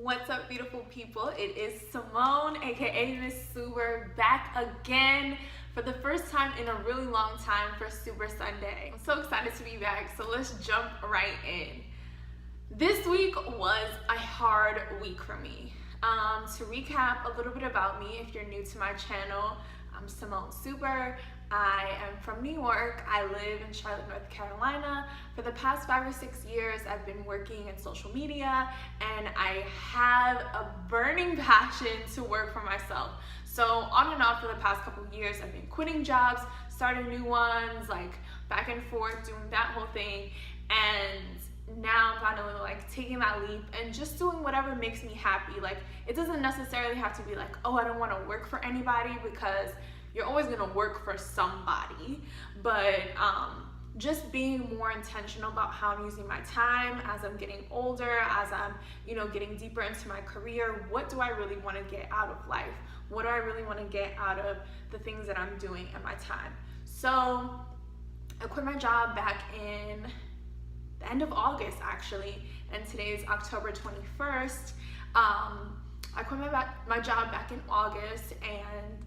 What's up, beautiful people? It is Simone, aka Miss Suber, back again for the first time in a really long time for Super Sunday. I'm so excited to be back, so let's jump right in. This week was a hard week for me. To recap a little bit about me, if you're new to my channel, I'm Simone Suber. I am from New York. I live in Charlotte, North Carolina. For the past 5 or 6 years, I've been working in social media, and I have a burning passion to work for myself. So on and off for the past couple of years, I've been quitting jobs, starting new ones, like back and forth, doing that whole thing. And now I'm finally like taking that leap and just doing whatever makes me happy. Like, it doesn't necessarily have to be like, oh, I don't want to work for anybody, because you're always going to work for somebody. But just being more intentional about how I'm using my time as I'm getting older, as I'm, getting deeper into my career. What do I really want to get out of life? What do I really want to get out of the things that I'm doing in my time? So I quit my job back in the end of August, actually, and today is October 21st. I quit my job back in August, and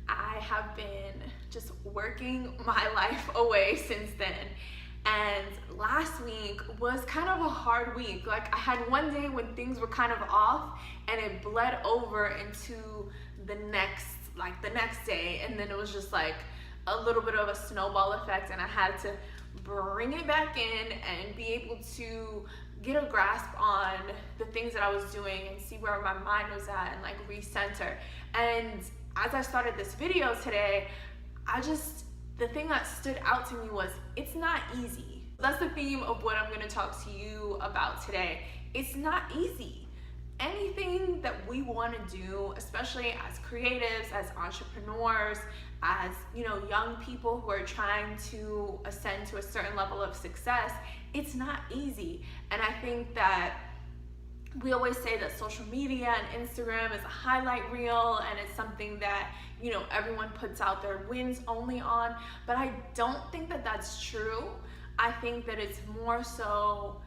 I have been just working my life away since then. And last week was kind of a hard week. Like, I had one day when things were kind of off, and it bled over into the next day, and then it was just like a little bit of a snowball effect, and I had to bring it back in and be able to get a grasp on the things that I was doing and see where my mind was at and like recenter. And as I started this video today, the thing that stood out to me was, it's not easy. That's the theme of what I'm going to talk to you about today. It's not easy. Anything that we want to do, especially as creatives, as entrepreneurs, as young people who are trying to ascend to a certain level of success, it's not easy. And I think that we always say that social media and Instagram is a highlight reel, and it's something that everyone puts out their wins only on, but I don't think that that's true. I think that it's more so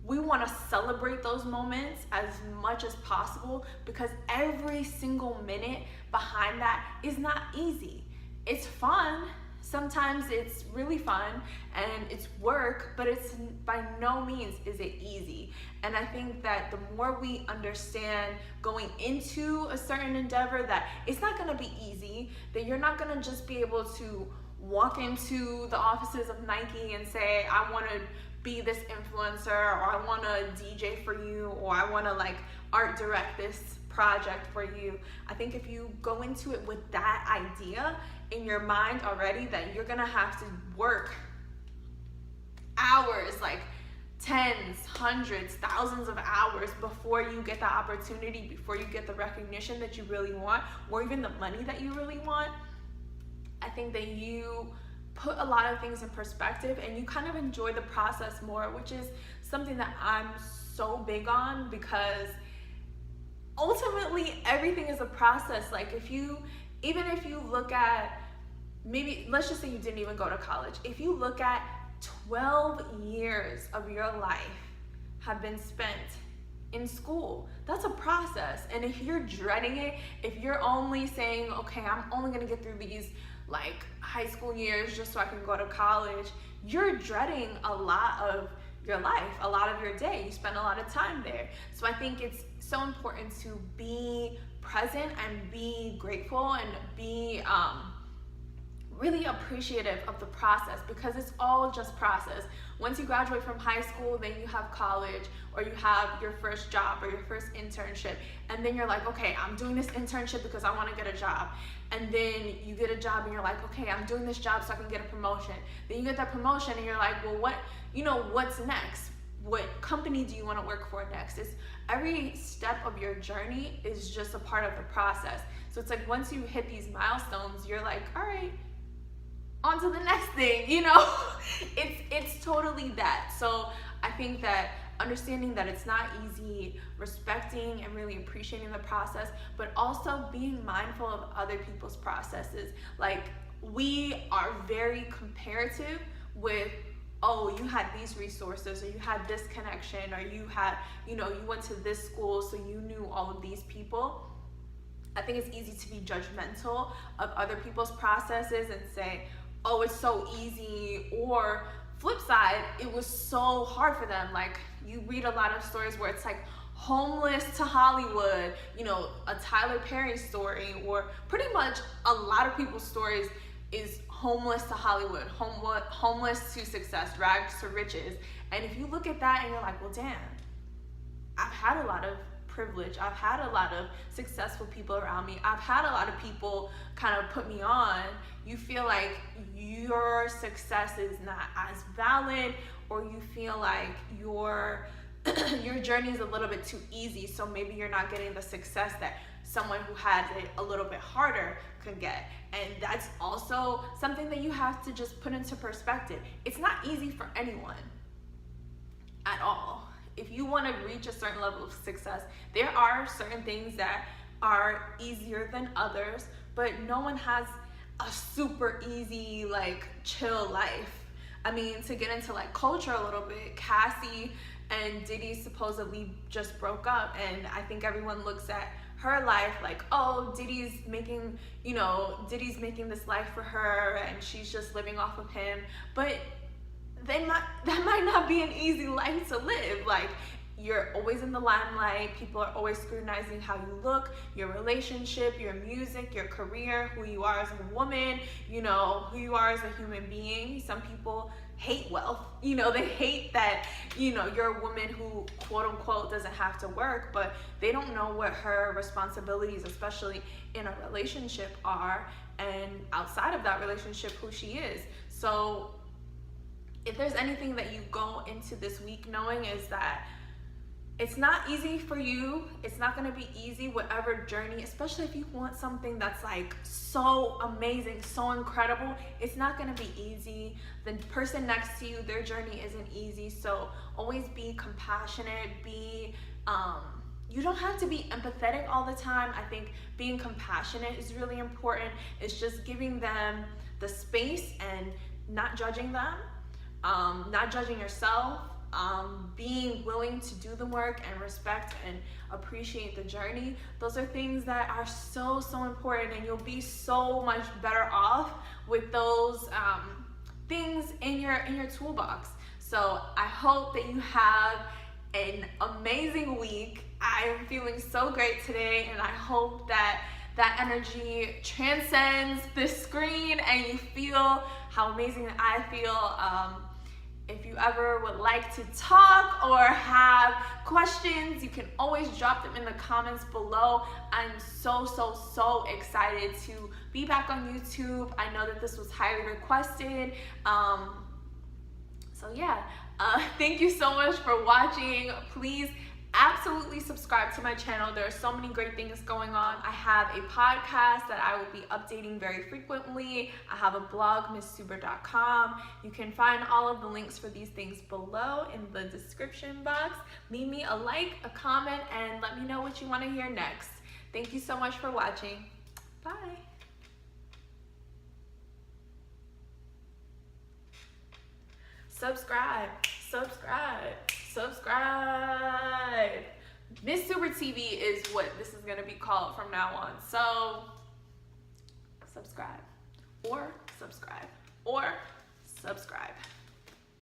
we want to celebrate those moments as much as possible, because every single minute behind that is not easy. It's fun. Sometimes it's really fun and it's work, but it's by no means is it easy. And I think that the more we understand going into a certain endeavor that it's not going to be easy, that you're not going to just be able to walk into the offices of Nike and say, I want to be this influencer, or I want to DJ for you, or I want to like art direct this project for you. I think if you go into it with that idea in your mind already, that you're gonna have to work hours, like tens, hundreds, thousands of hours before you get the opportunity, before you get the recognition that you really want, or even the money that you really want. I think that you put a lot of things in perspective and you kind of enjoy the process more, which is something that I'm so big on, because ultimately everything is a process. Like, even if you look at, maybe let's just say you didn't even go to college, if you look at 12 years of your life have been spent in school, that's a process. And if you're dreading it, if you're only saying, okay, I'm only gonna get through these like high school years just so I can go to college, you're dreading a lot of your life, a lot of your day. You spend a lot of time there. So I think it's so important to be present and be grateful and be really appreciative of the process, because it's all just process. Once you graduate from high school, then you have college, or you have your first job or your first internship, and then you're like, okay, I'm doing this internship because I want to get a job. And then you get a job and you're like, okay, I'm doing this job so I can get a promotion. Then you get that promotion and you're like, well, what's next? What company do you want to work for next? It's every step of your journey is just a part of the process. So it's like, once you hit these milestones, you're like, all right, on to the next thing, it's totally that. So I think that understanding that it's not easy, respecting and really appreciating the process, but also being mindful of other people's processes. Like, we are very comparative with oh, you had these resources, or you had this connection, or you had, you know, you went to this school, so you knew all of these people. I think it's easy to be judgmental of other people's processes and say, oh, it's so easy, or flip side, it was so hard for them. Like, you read a lot of stories where it's like homeless to Hollywood, you know, a Tyler Perry story, or pretty much a lot of people's stories is homeless to Hollywood, homeless to success, rags to riches. And if you look at that and you're like, well, damn, I've had a lot of privilege, I've had a lot of successful people around me, I've had a lot of people kind of put me on, you feel like your success is not as valid, or you feel like your journey is a little bit too easy, so maybe you're not getting the success that someone who has it a little bit harder could get. And that's also something that you have to just put into perspective. It's not easy for anyone at all. If you want to reach a certain level of success, there are certain things that are easier than others, but no one has a super easy, like, chill life. I mean, to get into like culture a little bit, Cassie and Diddy supposedly just broke up, and I think everyone looks at her life like, oh, Diddy's making this life for her and she's just living off of him. But that might not be an easy life to live. Like, you're always in the limelight, people are always scrutinizing how you look, your relationship, your music, your career, who you are as a woman, you know, who you are as a human being. Some people hate wealth, you know, they hate that, you know, you're a woman who quote unquote doesn't have to work, but they don't know what her responsibilities, especially in a relationship, are, and outside of that relationship, who she is. So if there's anything that you go into this week knowing, is that it's not easy for you. It's not gonna be easy, whatever journey, especially if you want something that's like so amazing, so incredible. It's not gonna be easy. The person next to you, their journey isn't easy. So always be compassionate, you don't have to be empathetic all the time. I think being compassionate is really important. It's just giving them the space and not judging them, not judging yourself, being willing to do the work and respect and appreciate the journey. Those are things that are so important, and you'll be so much better off with those things in your toolbox. So I hope that you have an amazing week. I'm feeling so great today, and I hope that that energy transcends the screen and you feel how amazing I feel. If you ever would like to talk or have questions, you can always drop them in the comments below. I'm so excited to be back on YouTube. I know that this was highly requested. So yeah, thank you so much for watching. Please absolutely subscribe to my channel. There are so many great things going on. I have a podcast that I will be updating very frequently. I have a blog, MissSuber.com. You can find all of the links for these things below in the description box. Leave me a like, a comment, and let me know what you want to hear next. Thank you so much for watching. Bye. Subscribe. MissSuber TV is what this is going to be called from now on. So subscribe.